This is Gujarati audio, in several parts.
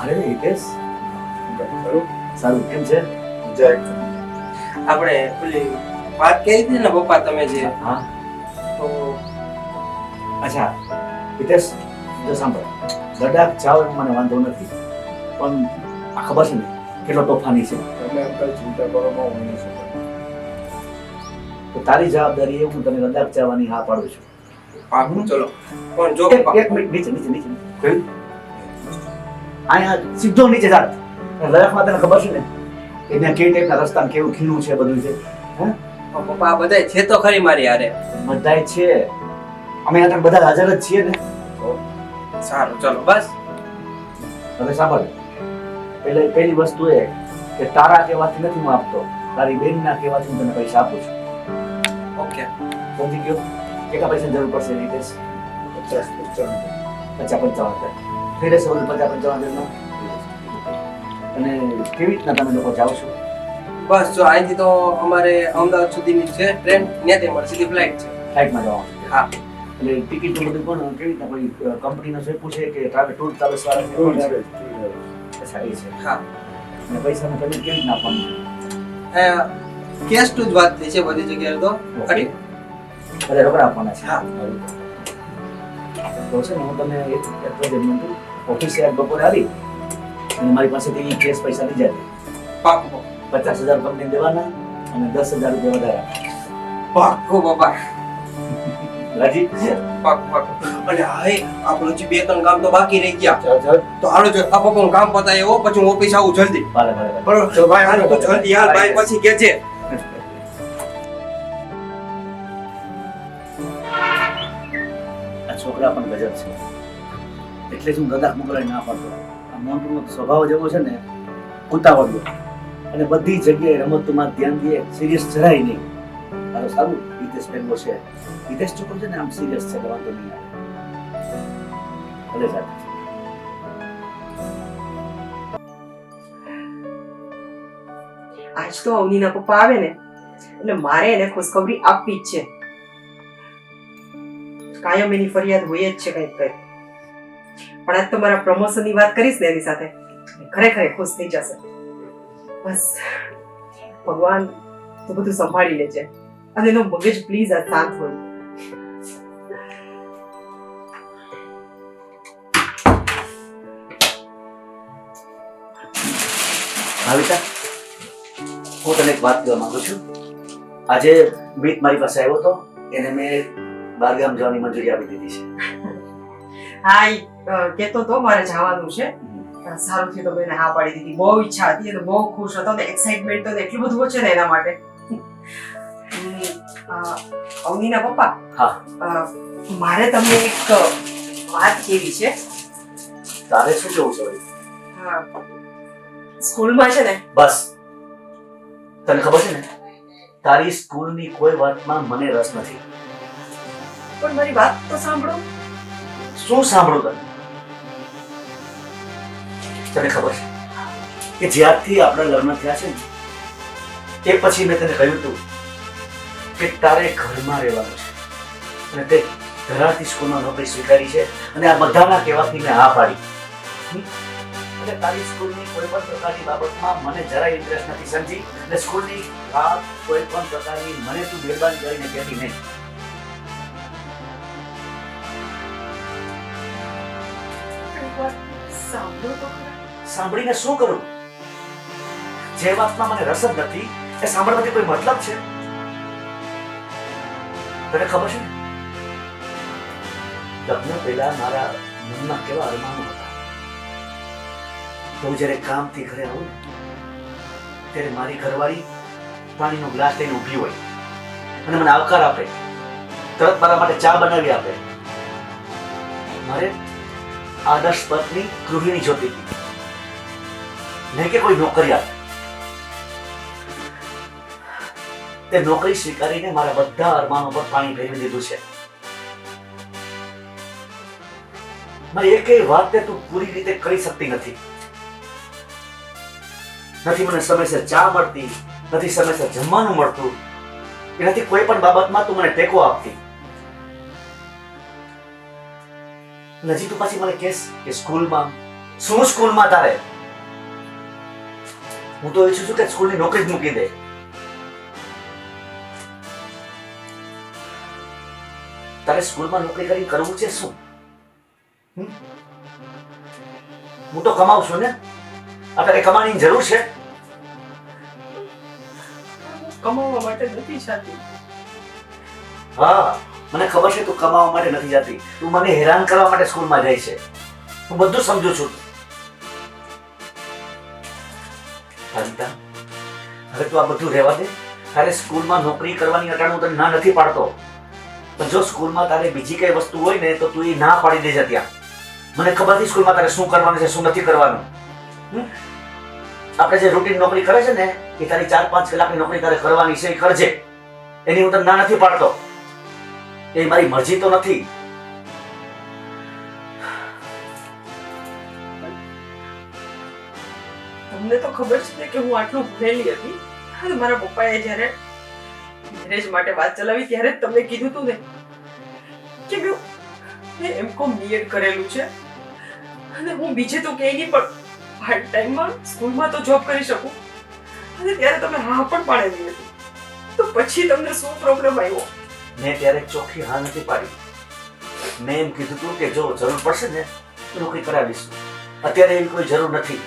અરે હિતેશ, ખરું સારું કેમ છે? જય આપણે પેલી વાત કરી હતી ને પપ્પા તમે જે હા તો અચ્છા હિતેશ, જો સાંભળ, લડાખ જાવ એમ મને વાંધો નથી, પણ આ ખબર છે ને કેટલો તોફાની છે. તમે અંકલ ચિંતા કરવામાં હું નહીં શકું. તો તારી જવાબદારી એ હું તને લડાખ જવાની હા પાડું છું. પાકું ચલો પણ જો એક મિનિટ નીચે નીચે નીચે કયું? અહીંયા સીધો નીચે જા. લડાખમાં તને ખબર છે ને એને કેવી ટાઈપના રસ્તા કેવું ખીણું છે બધું છે. પપ્પા આ બધાય છે તો ખરી મારી હારે. બધાય છે, અમે અહીંયા બધા હાજર જ છીએ ને. સારું ચલો બસ. હવે સાંભળ, પહેલી વસ્તુ એ કે તારા કહેવાથી નથી હું આપતો, તારી બેનના કહેવાથી હું તને પૈસા આપું છું. ઓકે સમજી ગયો? કેટલા પૈસાની જરૂર પડશે રીતેશ? 50-55 થઈ રહેશે બધું 50-55 અને કેવી રીતના તમે લોકો જાઓ છો? બસ જો અહીંથી તો અમારે અમદાવાદ સુધીની છે ટ્રેન, ત્યાંથી અમારે સીધી ફ્લાઇટ છે. ફ્લાઇટમાં જવાનું છે? હા એટલે ટિકિટનું બધું કોણ કેવી રીતના કોઈ કંપનીનો છે પૂછે કે ટ્રાવેલ ટૂર ટ્રાવેલ્સ વાળા છે? કોણ છે? અચ્છા એ છે. હા અને પૈસાનું પેમેન્ટ કેવી રીતના આપવાનું? કેશ ટુ જ વાત થઈ છે બધી જગ્યાએ તો ખરી. અરે રોકડા આપવાના છે? હા. તો છે ને હું તમને એક ઓફિસે આજ બપોરે આવી અને મારી પાસેથી કેશ પૈસા લઈ જાય. પાકું 50,000 કંપની દેવાના અને 10,000 રૂપિયા વધારા. પાકું પપ્પા રાજી? પાકું પાકું. અને હાય આપણું જે 2-3 કામ તો બાકી રહી ગયા, ચાલ ચાલ તો હાલો જો આ પપ્પાનું કામ પતાય એવો પછી હું ઓફિસ આવું જલ્દી. ભલે ભલે ભલે. બરોબર તો ભાઈ હાલો તું જલ્દી હાલ ભાઈ પછી કે છે. આ છોકરા પણ ગજબ છે, એટલે જ હું લદાખ મોકલાઈ ના પાડતો. આ મોન્ટુનો સ્વભાવ જેવો છે ને ઉતાવળિયો, અને બધી જગ્યાએ રમતમાં ધ્યાન દે, સિરિયસ જરાય નહીં. મારો સારું હિતેશ પેલો છે, હિતેશ છોકરો છે ને આમ સિરિયસ છે, વાંધો નહીં આવે. ભલે સાહેબ. આજ તો અવનીના પપ્પા આવે ને એટલે મારે એને ખુશખબરી આપવી જ છે. કાયમ એની ફરિયાદ હોય જ છે કંઈક કંઈક. પણ આજ તો મારા પ્રમોશનની વાત કરીશ ને એની સાથે ખરેખર ખુશ થઈ જશે. બસ ભગવાન તો બધું સંભાળી લેજે અને એનો મગજ પ્લીઝ આ શાંત હોય. ભાવિકા, હું તને એક વાત કહેવા માંગુ છું. આજે મીત મારી પાસે આવ્યો હતો, એને મેં બહારગામ જવાની મંજૂરી આપી દીધી છે. હા ઈ કહેતો તો મારે જવાનું છે. સારું થયું તો મેં એને હા પાડી દીધી. બહુ ઈચ્છા હતી અને બહુ ખુશ હતો ને એક્સાઇટમેન્ટ તો એટલું બધું છે ને એના માટે. અવનીના પપ્પા, હા. મારે તમને એક વાત કેવી છે. તારે શું કેવું છે? સ્કૂલમાં છે ને બસ, તને ખબર છે ને તારી સ્કૂલની કોઈ વાતમાં મને રસ નથી. પણ મારી વાત તો સાંભળો. શું સાંભળું તને? તને ખબર છે કે જ્યારથી આપણા લગ્ન થયા છે ને તે પછી મેં તને કહ્યું હતું કે તારે ઘરમાં રહેવાનું છે, અને તે ધરાતી સ્કૂલમાં નોકરી સ્વીકારી છે, અને આ બધાના કહેવાથી મેં હા પાડી. એટલે તારી સ્કૂલની કોઈ પણ પ્રકારની બાબતમાં મને જરાય ઇન્ટરેસ્ટ નથી સમજી, અને સ્કૂલની વાત કોઈ પણ પ્રકારની મને તું મહેરબાની કરીને કહેતી નહીં. સાંભળો તો ખરા. સાંભળીને શું કરું? જે વાતમાં મને રસ જ નથી એ સાંભળવાથી કોઈ મતલબ છે? તને ખબર છે લગ્ન પહેલા મારા મનમાં કેવા અરમાનો હતા. હું જ્યારે કામથી ઘરે આવું ને ત્યારે મારી ઘરવાળી પાણીનો ગ્લાસ લઈને ઊભી હોય અને મને આવકાર આપે, તરત મારા માટે ચા બનાવી આપે. મારે આદર્શ પત્ની ગૃહિણી જોતી હતી, નહીં કે કોઈ નોકરિયાત. તે નોકરી સ્વીકારીને મારા બધા અરમાનો પર પાણી ફેરવી દીધું છે. મારી એકેય વાત તું પૂરી રીતે કરી શકતી નથી. નથી મને સમયસર ચા મળતી, નથી સમયસર જમવાનું મળતું, કે નથી કોઈ પણ બાબતમાં તું મને ટેકો આપતી. હજી તું પાછી મને કહેશ કે સ્કૂલમાં શું સ્કૂલમાં તારે? હું તો ઈચ્છું છું કે સ્કૂલની નોકરી જ મૂકી દે. તારે સ્કૂલમાં નોકરી કરી કરવું છે શું? હું તો કમાઉં છું ને. અત્યારે કમાવાની જરૂર છે? કમાવા માટે નથી ચાહતી. હા, મને ખબર છે તું કમાવા માટે નથી જતી. તું મને હેરાન કરવા માટે સ્કૂલમાં જાય છે. હું બધું સમજુ છું. અનિતા, હવે તું આ બધું રહેવા દે. તારે સ્કૂલમાં નોકરી કરવાની અટાણે હું તને ના નથી પાડતો, પણ જો સ્કૂલમાં તારે બીજી કઈ વસ્તુ હોય ને તો તું એ ના પાડી દેજે. ત્યાં મને ખબર નથી સ્કૂલમાં તારે શું કરવાનું છે શું નથી કરવાનું. આપણે જે રૂટીન નોકરી કરે છે ને એ તારી 4-5 કલાકની નોકરી તારે કરવાની છે, એ કરજે. એની હું તને ના નથી પાડતો. એ મારી મરજી તો નથી. તમને તો ખબર છે ને કે હું આટલું ભણેલી હતી. અને મારા પપ્પાએ જ્યારે મેરેજ માટે વાત ચલાવી ત્યારે જ તમને કીધું હતું ને કે મેં એમકોમ બીએડ કરેલું છે અને હું બીજે તો ક્યાંય નહીં પણ પાર્ટ ટાઈમમાં સ્કૂલમાં તો જોબ કરી શકું. અને ત્યારે તમે હા પણ પાડેલી હતી. તો પછી તમને શું પ્રોબ્લેમ આવ્યો? મેં ત્યારે ચોખ્ખી હા નથી પાડી. મેં એમ કીધું હતું કે જો જરૂર પડશે ને તો નોકરી કરાવીશું. અત્યારે એવી કોઈ જરૂર નથી.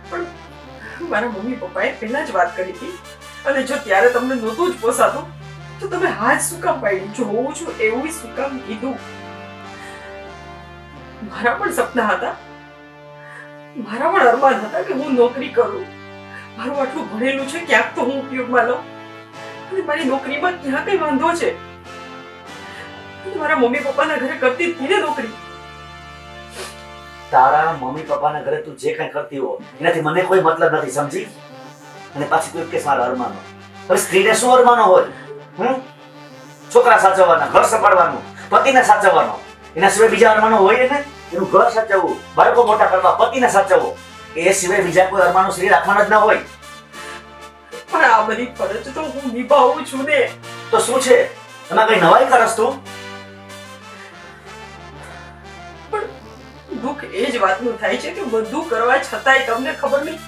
પણ મારા મમ્મી પપ્પાએ પહેલા જ વાત કરી હતી અને જો ત્યારે તમને નહોતું જ પોસાતું તો તમે હા જ શું કામ પાડી? જોઉં છું એવું શું કામ કીધું? મારા પણ સપના હતા, મારા પણ અરમાન હતા કે હું નોકરી કરું. મારું આટલું ભણેલું છે, ક્યાંક તો હું ઉપયોગમાં લઉં. અને મારી નોકરીમાં ક્યાં કઈ વાંધો છે? અને મારા મમ્મી પપ્પાના ઘરે કરતી હતી ને નોકરી. તારા મમ્મી પપ્પાના ઘરે તું જે કઈ કરતી હો એનાથી મને કોઈ મતલબ નથી, સમજી? અને પાછી તું કે મારા અરમાનો. હવે સ્ત્રીને શું અરમાનો હોય? છોકરા સાચવવાના, ઘર સંભાળવાનું, પતિને સાચવવાનો, એના સિવાય બીજા અરમાનો હોય ને? એનું ઘર સાચવવું, બાળકો મોટા કરવા, પતિને સાચવવો, એ સિવાય બીજા કોઈ અરમાનો સ્ત્રી રાખવાના જ ના હોય. પણ આ બધી ફરજ તો હું નિભાવું છું ને. તો શું છે એમાં? કઈ નવાઈ કરસ તું? દુઃખ એ જ વાતનું થાય છે કે બધું કરવા છતાંય તમને ખબર નહીં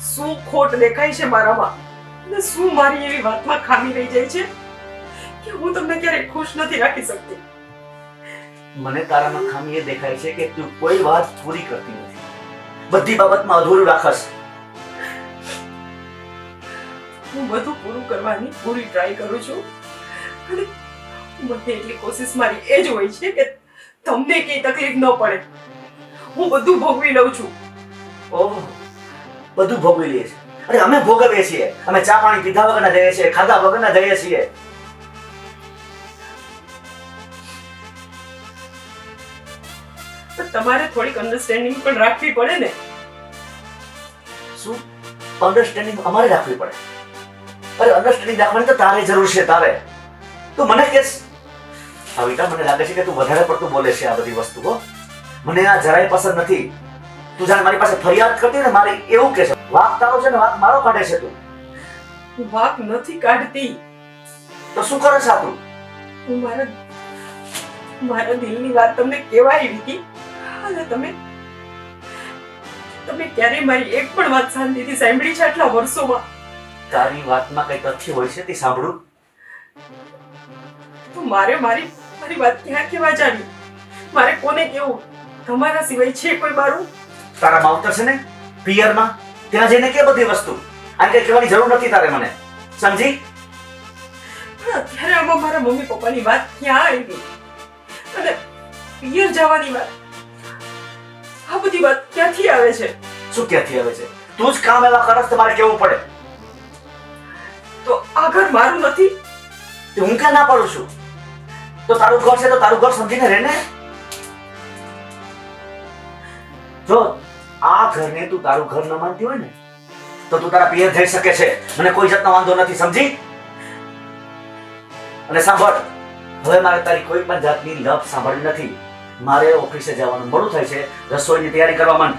શું ખોટ દેખાય છે મારામાં અને શું મારી એવી વાતમાં ખામી રહી જાય છે કે હું તમને ક્યારેય ખુશ નથી રાખી શકતી. મને તારામાં ખામી એ દેખાય છે કે તું કોઈ વાત પૂરી કરતી નથી, બધી બાબતમાં અધૂરું રાખસ. હું બધું પૂરું કરવાની પૂરી ટ્રાય કરું છું અને બધી એટલી કોશિશ મારી એ જ હોય છે કે તમને કઈ તકલીફ ન પડે. હું બધું ભોગવી લઉં છું. ઓહ, બધું ભોગવી લઈએ છીએ. અરે અમે ભોગવીએ છીએ. અમે ચા પાણી પીધા વગરના જઈએ છીએ, ખાધા વગરના જઈએ છીએ. પણ તમારે થોડીક અન્ડરસ્ટેન્ડિંગ પણ રાખવી પડે ને. શું અન્ડરસ્ટેન્ડિંગ અમારે રાખવી પડે? અરે અન્ડરસ્ટેન્ડિંગ રાખવાની તો તારે જરૂર છે. તારે તું મને કેસ અવિતા, મને લાગે છે કે તું વધારે પડતું બોલે છે આ બધી વસ્તુઓ. મને આ જરાય પસંદ નથી. તું જાણે મારી પાસે ફરિયાદ કરતી ને મારી એવું કે છે. વાક તારો છે ને વાક મારો કાઢે છે તું. હું વાક નથી કાઢતી. તો શું કરે છે તું? હું મારા દિલની વાત તમને કહેવા આવી હતી અને તમે ક્યારેય મારી એક પણ વાત શાંતિથી સાંભળી છે આટલા વર્ષોમાં? તારી વાતમાં કઈ તથ્ય હોય છે તે સાંભળું. તો મારે મારી વાત ક્યાં કહેવા જાવી? મારે કોને કેવું? તમારા સિવાય છે કોઈ મારું? તારા માવતર છે ને પિયરમાં, ત્યાં જઈને કે બધી વસ્તુ. આ કઈ કહેવાની જરૂર નથી તારે મને, સમજી? પણ અત્યારે આમાં મારા મમ્મી પપ્પાની વાત ક્યાં આવી? અને પિયર જવાની વાત, આ બધી વાત ક્યાંથી આવે છે? શું ક્યાંથી આવે છે? તું જ કામ એવા કરસ તો મારે કેવું પડે. તો આ ઘર મારું નથી? તે હું ક્યાં ના પાડું છું? તો તારું ઘર છે તો તારું ઘર સમજીને રહે ને. જો આ ઘરને તું તારું ઘર ન માનતી હોય ને તો તું તારા પિયર જઈ શકે છે. મને કોઈ જાતનો વાંધો નથી, સમજી? અને સાંભળ, હવે મારે તારી કોઈ પણ જાતની લપ સાંભળવી નથી. મારે ઓફિસે જવાનું મોડું થાય છે. રસોઈની તૈયારી કરવા માંડ.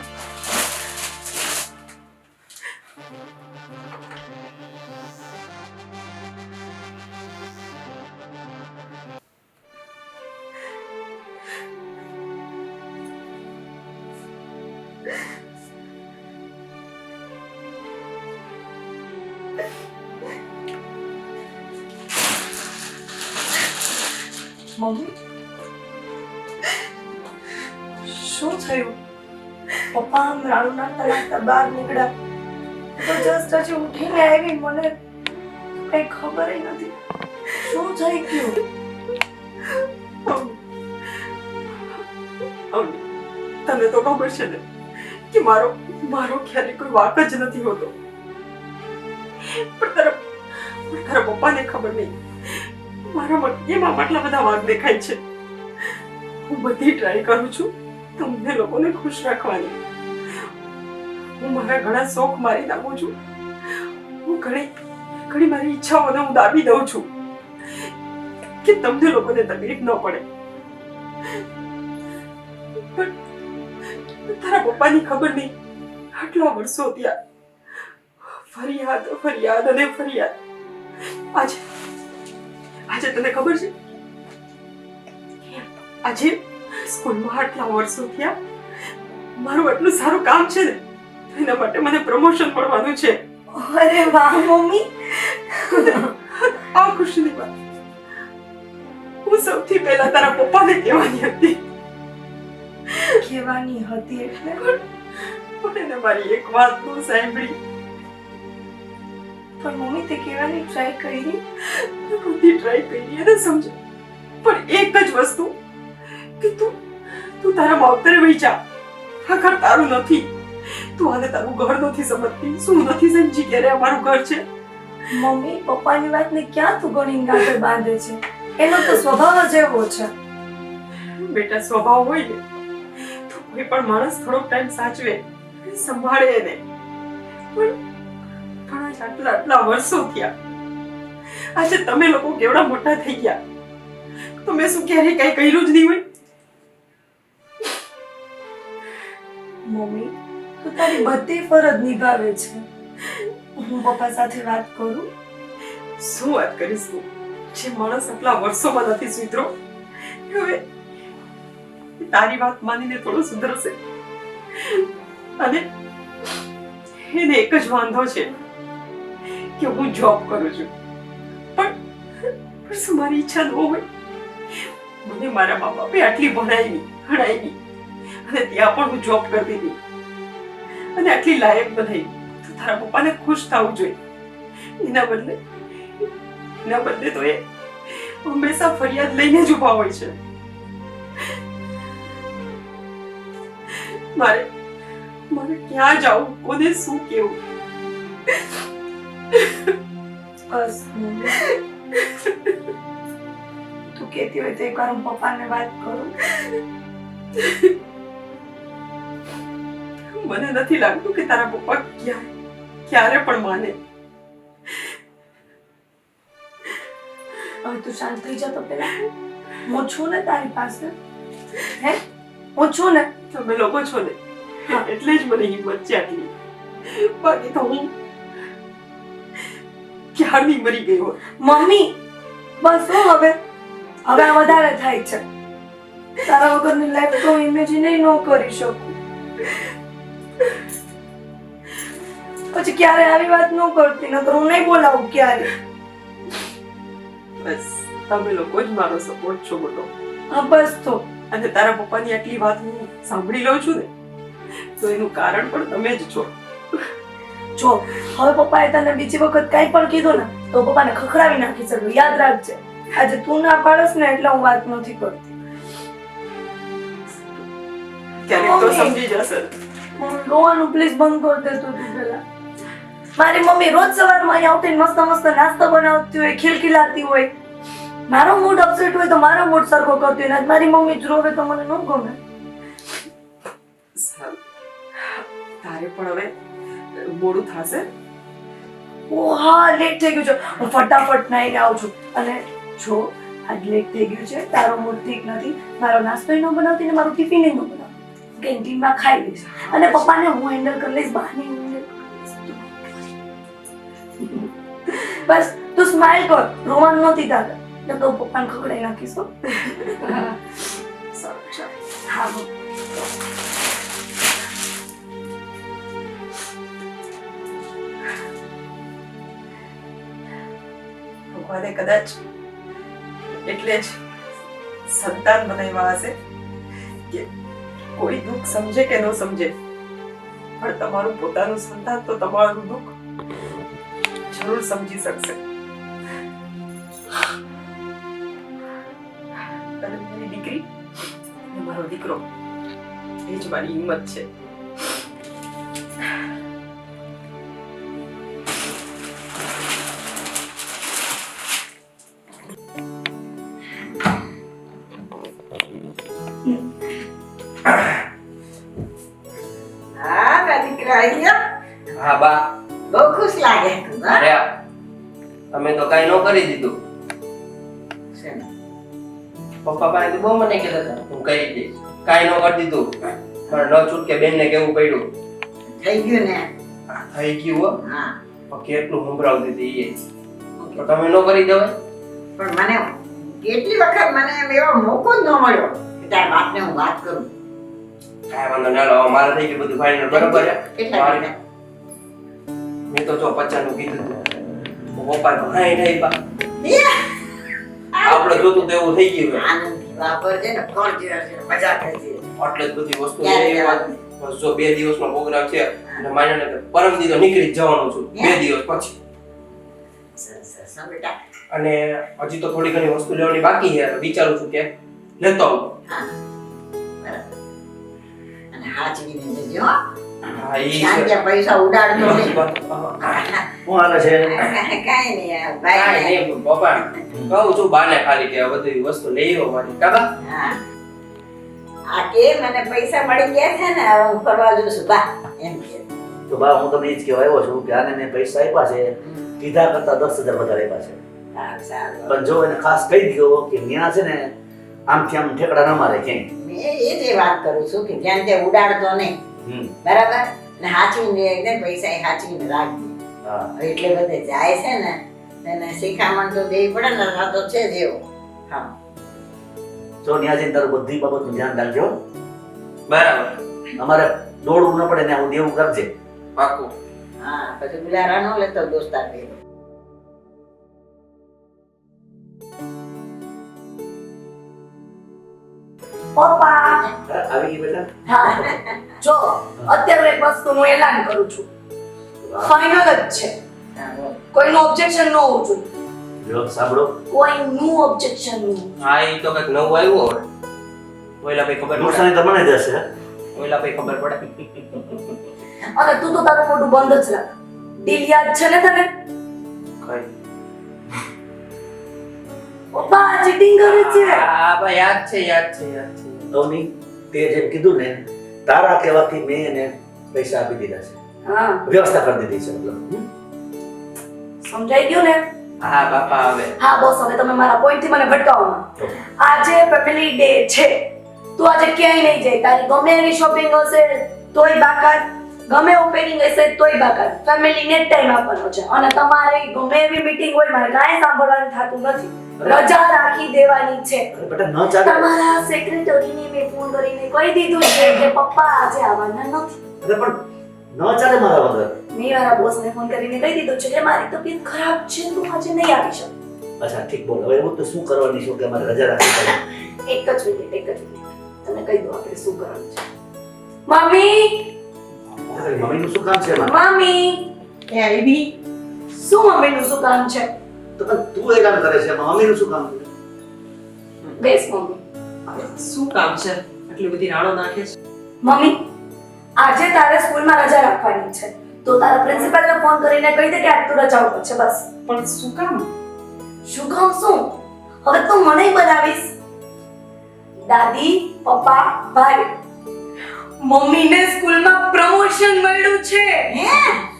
મમ્મી શું થયું? પપ્પા આમ રાડું નાખતા નાખતા બહાર નીકળ્યા તો જસ્ટ હજી ઉઠીને આવી, મને કઈ ખબર નથી શું થઈ ગયું. તને તો ખબર છે ને કે મારો ક્યારેય કોઈ વાક જ નથી હોતો, પણ તારા પપ્પાને ખબર નહીં મારામાં એમાં આટલા બધા વાક દેખાય છે. હું બધી ટ્રાય કરું છું તમને લોકોને ખુશ રાખવાની. હું મારા ઘણા શોખ મારી નાખું છું. હું ઘણી મારી ઈચ્છાઓને હું દાબી દઉં છું કે તમને લોકોને તકલીફ ન પડે. પણ તારા પપ્પાની ખબર નહીં આટલા વર્ષો ત્યાં ફરિયાદ અને ફરિયાદ. આજે તને ખબર છે, આજે સ્કૂલમાં આટલા વર્ષો થયા મારું આટલું સારું કામ છે ને એના માટે મને પ્રમોશન મળવાનું છે. અરે વાહ મમ્મી. આ ખુશીની વાત હું સૌથી પહેલા તારા પપ્પાને કહેવાની હતી એટલે પણ એને મારી એક વાત ન સાંભળી. પણ મમ્મી તે કહેવાની ટ્રાય કરી, બધી ટ્રાય કરી એને સમજે, પણ એક જ વસ્તુ કે તું તારા માવતરે વહી જા. આ ઘર તારું નથી, તું આને તારું ઘર નથી સમજતી. શું નથી સમજી કે અમારું ઘર છે? મમ્મી પપ્પાની વાતને ક્યાં તું ઘણી ગાંઠે બાંધે છે? એનો તો સ્વભાવ જ એવો છે. બેટા, સ્વભાવ હોય ને તો કોઈ પણ માણસ થોડોક ટાઈમ સાચવે, સંભાળે એને. પણ આજે આટલા વર્ષો થયા, આજે તમે લોકો કેવડા મોટા થઈ ગયા, તમે શું ક્યારેય કઈ કર્યું જ નહીં હોય? મમ્મી તું તારી બધી ફરજ નિભાવે છે. હું પપ્પા સાથે વાત કરું. શું વાત કરીશ તું? જે માણસ આટલા વર્ષોમાં નથી સુધરો હવે તારી વાત માનીને થોડો સુધરશે. અને એને એક જ વાંધો છે કે હું જોબ કરું છું, પણ શું મારી ઈચ્છા ન હોય? મને મારા મા બાપે આટલી ભણાવી અને ત્યાં પણ હું જોબ કરતી હતી અને આટલી લાયક બનાવી, તો તારા પપ્પાને ખુશ થવું જોઈએ. એના બદલે તો એ હંમેશા ફરિયાદ લઈને જ ઉભા હોય છે. મારે ક્યાં જાવું, કોને શું કેવું? બસ મમ્મી તું કહેતી હોય તો એકવાર હું પપ્પાને વાત કરું. મને નથી લાગતું કે તારા પપ્પા ક્યારે પણ માને. હવે તું શાંત થઈ જા તો પેલા. હું છું ને તારી પાસે, હે? હું છું ને. તમે લોકો છો ને એટલે જ મને હિંમત છે આટલી. બાકી તો હું ક્યારની મરી ગઈ હોત. મમ્મી બસ હું હવે આ વધારે થાય છે. તારા વગરની લાઈફ તો ઇમેજિન ન કરી શકું. પછી ક્યારે આવી વાત ન કરતી, નકર હું નહીં બોલાવું ક્યારે. બસ તમે લોકો જ મારો સપોર્ટ છો મોટો. હા બસ તો. અને તારા પપ્પાની આટલી વાત હું સાંભળી લઉં છું ને તો એનું કારણ પણ તમે જ છો. જો હવે પપ્પાએ તને બીજી વખત કઈ પણ કીધું ને તો પપ્પાને ખખડાવી નાખી શકું. યાદ રાખજે, આજે તું ના પાડસ ને એટલે હું વાત નથી કરતી. ક્યારેક તો સમજી જશે. રોવાનું પ્લીઝ બંધ કર દે તું પેલા. મારી મમ્મી રોજ સવારમાં અહીં આવતી મસ્ત મસ્ત નાસ્તો બનાવતી હોય, ખિલખિલાતી હોય. મારો મૂડ અપસેટ હોય તો મારો મૂડ સરખો કરતી હોય. મારી મમ્મી જ રોવે તો મને ન ગમે. તારે પણ હવે મોડું થશે. ઓ હા, લેટ થઈ ગયું છે. હું ફટાફટ નાઈને આવું છું. અને જો આજ લેટ થઈ ગયું છે, તારો મૂડ ઠીક નથી, મારો નાસ્તો ન બનાવતી ને મારું ટિફિન ન બનાવ, કેન્ટીનમાં ખાઈ લઈશ. અને પપ્પાને હું હેન્ડલ કરી લઈશ, બહાને હેન્ડલ કરી લઈશ. બસ તું સ્માઈલ કર, રોવાનું નથી તારે. તો તો પપ્પાને ખવડાવી નાખીશ. સારું ચાલ. હા ભગવાને કદાચ એટલે જ સંતાન બનાવ્યા હશે કે કોઈ દુઃખ સમજે કે ન સમજે, પણ તમારું પોતાનું સંતાન તો તમારું દુઃખ જરૂર સમજી શકશે. અને મારી દીકરી અને મારો દીકરો એ જ મારી હિંમત છે. હા મારા દીકરા આવી ગયો. હા બા, બહુ ખુશ લાગે તું, હા? અરે તમે તો કાંઈ ન કરી દીધું. શેનું? પપ્પા પાસે બહુ મને કહેતા હતા હું કરી દઈશ, કાંઈ ન કરી દીધું. પણ ન છૂટકે બેનને કેવું પડ્યું. થઈ ગયું ને? થઈ ગયું હો, હા. પણ કેટલું સંભળાવતી હતી એ. તો તમે ન કરી દેવાય. પણ મને કેટલી વખત મને એમ એવો મોકો જ ન મળ્યો કે તારા બાપને હું વાત કરું. કાંઈ વાંધો ના લો, મારે થઈ ગયું બધું ફાઇનલ, બરોબર છે? કેટલા મારે- મેં તો જો 50 નું કીધું હતું. પપ્પા તો હાય નહીં બા, આપણે જોતું તો એવું થઈ ગયું. આનંદથી વાપરજે ને, ફરજે હશે ને, મજા કરજે. એટલે જ બધી વસ્તુ ક્યારે લઈ જવાનું? બસ જો 2 દિવસનો પ્રોગ્રામ છે અને માન્યો કે પરમ દી તો નીકળી જ જવાનો છું 2 દિવસ પછી. સરસ, સરસ, હો બેટા. અને હજી તો થોડી ઘણી વસ્તુ લેવાની બાકી છે, વિચારું છું કે લેતો આવું. હા, બરાબર. અને હાચવીને જજે, હો. હા ઈ જ્યાં છે. ત્યાં પૈસા ઉડાડતો નહીં. શું હાલે છે? કાંઈ નહીં, આ કાંઈ ભાઈ. નહીં પપ્પા, કહું છું બાને ખાલી કે આ બધી વસ્તુ લઈ આવો મારી કાકા. હા. આ કે મને પૈસા મળી ગયા છે ને, હવે હું ફરવા જઉં છું, બા. એમ કે. તો બા હું તમને એ જ કહેવા આવ્યો છું કે આને મેં પૈસા આપ્યા છે, કીધા કરતા 10,000 વધારે આપ્યા છે. સારું, સારું. પણ જો એને ખાસ કહી દો કે ત્યાં છે ને આમથી આમ ઠેકડા ન મારે ક્યાંય. મેં એ જ વાત કરું છું કે જ્યાં ત્યાં ઉડાડતો નહીં, બરાબર? ને હાચવીને એકદમ પૈસા એ હાચવીને રાખજે. હા. હવે એટલે બધે જાય છે ને, તેને શિખામણ તો દેવી પડે ને, આ તો છે જ એવું. હા. જો ત્યાં જઈને તારું બધી બાબતનું ધ્યાન રાખજો. બરાબર, અમારે દોડવું ન પડે ને હું દેવું કરજે. પાકું. હા, પછી બિલારા ન લેતો દોસ્તાર ભેગો. પપ્પા હા, આવી ગઈ બેટા. હા જો અત્યારે એક વસ્તુનું એલાન કરું છું, ફાઇનલ જ છે. હા, બોલ. કોઈનું ઓબ્જેક્શન ન હોવું જોઈએ, જો સાંભળો, કોઈનું ઓબ્જેક્શન નહીં. હા ઈ તો કંઈક નવું આવ્યું હવે. ઓઈલા ભાઈ ખબર પડે. નુકસાની તો મને જશે. ઓઈલા ભાઈ ખબર પડે. અને તું તો તારું મોઢું બંધ જ રાખ. ડીલ યાદ છે ને તને? કઈ પપ્પા ચીટિંગ કરે છે. હા ભાઈ યાદ છે, યાદ છે, યાદ છે. તોની તે જેમ કીધું ને તારા કહેવાથી મેં એને પૈસા આપી દીધા છે, હા વ્યવસ્થા કરી દીધી છે મતલબ. સમજાઈ ગયું ને? હા બાપા આવે. હા બોસ, હવે તમે મારા પોઈન્ટ થી મને ભટકાવવામાં. આજે ફેમિલી ડે છે, તું આજે ક્યાંય નહીં જાય. તારી ગમે એવી શોપિંગ હશે તોય બાકાત, ગમે એવું પેકિંગ હશે તોય બાકાત. ફેમિલીને જ ટાઈમ આપવાનો છે. અને તમારી ગમે એવી મીટિંગ હોય મારે કાંઈ સાંભળવાનું થતું નથી, રજા રાખી દેવાની છે. અરે બેટા ન ચાલે. તમારા સેક્રેટરીને મેં ફોન કરીને કહી દીધું છે કે પપ્પા આજે આવવાના નથી. અરે પણ ન ચાલે મારા વગર. મેં મારા બોસને ફોન કરીને કહી દીધું છે કે મારી તબિયત ખરાબ છે, તું આજે નહીં આવી શકે. અચ્છા ઠીક, બોલ હવે એવું તો શું કરવાની છું કે મારે રજા રાખવી પડે? એક જ મિનિટ તને કહી દઉં આપણે શું કરવાનું છે. મમ્મી, તારી મમ્મીનું શું કામ છે એમાં? મમ્મી, એ આવી શું મમ્મીનું શું કામ છે? તો પણ તું એ કામ કરે છે એમાં મમ્મીનું શું કામ છે? બેસ મમ્મી. શું કામ છે આટલી બધી રાણો નાખે છે? મમ્મી, આજે તારે સ્કૂલમાં રજા રાખવાની છે, તો તારા પ્રિન્સિપલને ફોન કરીને કહી દે કે આજ તું રજા ઉપર છે. બસ. પણ શું કામ? શું કામ શું? હવે તું મને બનાવીશ. દાદી, પપ્પા, ભાઈ, મમ્મીને સ્કૂલમાં પ્રમોશન મળ્યું છે.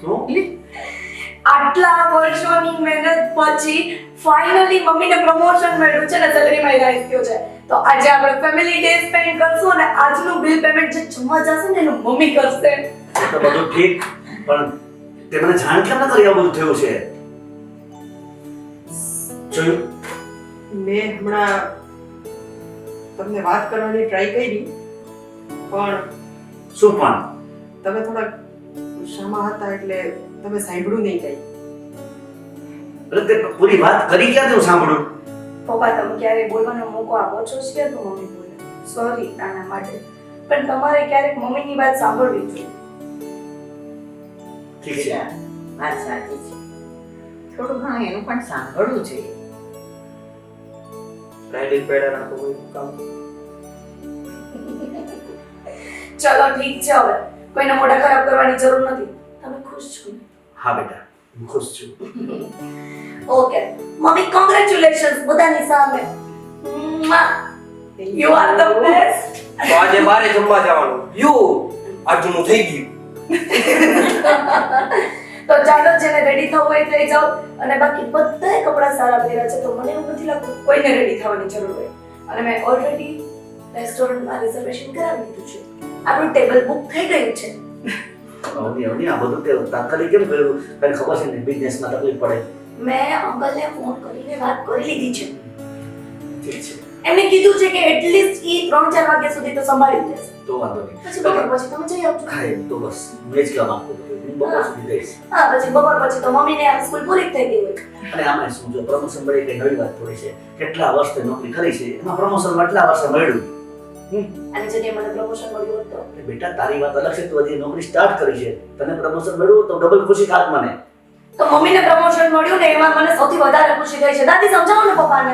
શું? આટલા વર્ષોની મહેનત પછી ફાઇનલી મમ્મીને પ્રમોશન મળ્યું છે ને સેલેરીમાં રાઈઝ થયો છે. તો આજે આપણે ફેમિલી ડે સ્પેન્ડ કરશું અને આજનું બિલ પેમેન્ટ જે જમવા જશે ને એનું મમ્મી કરશે. એ તો બધું ઠીક, પણ તે મને જાણ કેમ ન કરી આવું બધું થયું છે? જોયું? મેં હમણાં તમને વાત કરવાની ટ્રાય કરી, પણ શું પણ? તમે થોડા ગુસ્સામાં હતા એટલે તમે સાંભળ્યું નહીં કઈ. અરે તે પૂરી વાત કરી ક્યાં તે હું સાંભળું? પપ્પા તમે ક્યારેય બોલવાનો મોકો આપો છો જ કે તો મમ્મી બોલે સોરી નાના માટે પણ તમારે ક્યારેક મમ્મીની વાત સાંભળવી જોઈએ. ઠીક છે વાત સાચી છે. થોડું ઘણું એનું પણ સાંભળવું જોઈએ. નાઇટી પેડા રાખો કોઈ કામ. ચલો ઠીક છે હવે કોઈને મોઢા ખરાબ કરવાની જરૂર નથી. તમે ખુશ છો ને? હા બેટા હું ખુશ છું. ઓકે મમ્મી કોંગ્રેચ્યુલેશન્સ બધાની સામે. You are the best. તો આજે બારે જમવા જવાનું યુ આજનું થઈ ગયું. તો ચાલો જેને રેડી થવું હોય તે જાઓ અને બાકી બધાય કપડાં સારા પહેર્યા છે તો મને એવું નથી લાગતું કોઈને રેડી થવાની જરૂર હોય. અને મેં ઓલરેડી રેસ્ટોરન્ટમાં રિઝર્વેશન કરાવી દીધું છે. આપણું ટેબલ બુક થઈ ગયું છે. અવની આ બધું તે તાત્કાલિક કેમ કર્યું? તને ખબર છે ને બિઝનેસમાં તકલીફ પડે. મેં અંકલને ફોન કરીને વાત કરી લીધી છે. ઠીક છે એમને કીધું છે કે એટલીસ્ટ ઈ 3-4 વાગ્યા સુધી તો સંભાળી લેશે. તો વાંધો નહીં. પછી બપોર પછી તમે જઈ આવજો. હા એમ તો બસ મેં જ કહેવા માંગતો હતો કે હું બપોર સુધી રહીશ. હા પછી બપોર પછી તો મમ્મીને આ સ્કૂલ પૂરી જ થઈ ગઈ હોય. અને આમાં શું જો પ્રમોશન મળે કઈ નવી વાત થોડી છે. કેટલા વર્ષથી નોકરી કરી છે એમાં પ્રમોશન કેટલા વર્ષે મળ્યું. અને જગ્યાએ મને પ્રમોશન મળ્યું હોત તો એટલે બેટા તારી વાત અલગ છે. તું હજી નોકરી સ્ટાર્ટ કરી છે. તને પ્રમોશન મળ્યું તો ડબલ ખુશી થાત મને. તો મમ્મીને પ્રમોશન મળ્યું ને એમાં મને સૌથી વધારે ખુશી થઈ છે. દાદી સમજાવો ને પપ્પાને.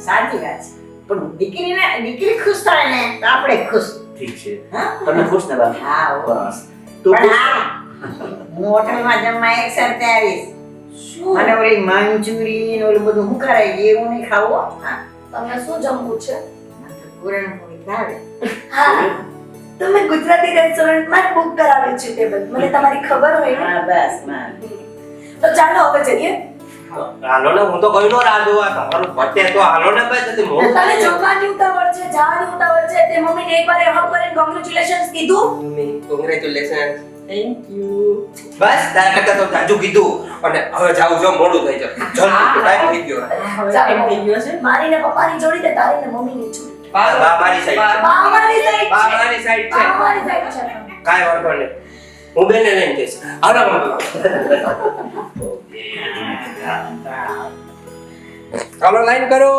સાચી વાત છે. પણ દીકરી ખુશ થાય ને તો આપણે ખુશ. ઠીક છે હા? તમે ખુશ ને બા? હા હો. બસ તું પણ ખુશ? હા હું હોટલમાં જમવા એક સાથે આવીશ. શું મને ઓલી મંચુરી ને ઓલું બધું હું કરાય એવું નહીં ખાવું હો. હા તમને શું જમવું છે? મને તો પૂરણપોળી ભાવે. હા તમે ગુજરાતી રેસ્ટોરન્ટમાં જ બુક કરાવ્યું છે ટેબલ. મને તમારી ખબર હોય ને. હા બસ માં તો ચાલો હવે જઈએ. હાલો ને હું તો કઈ નો રાંધું આ તમારું પતે તો હાલો ને ભાઈ જતી મોડું તને થાય. જમવાની ઉતાવળ છે, જવાની ઉતાવળ છે. તે મમ્મીને એકવાર એ હક કરીને કોંગ્રેચ્યુલેશન્સ કીધું. Mummy congratulation. Thank you. બસ તારા કરતા તો જાજુ કીધું અને હવે જાવું જો મોડું થઈ જાય. જલ્દી ટાઈમ થઈ ગયો. ટાઈમ થઈ ગયો છે. મારી ને પપ્પાની જોડી દે, તારી ને મમ્મીની જોડી. બા મારી સાઈડ. બા મારી સાઈડ બા છે. મારી સાઈડ છે. બા મારી સાઈડ છે. કાઈ વાંધો નહીં. હું બેને લઈને જઈશ. હાલો મમ્મી. હાલો લાઈન કરો.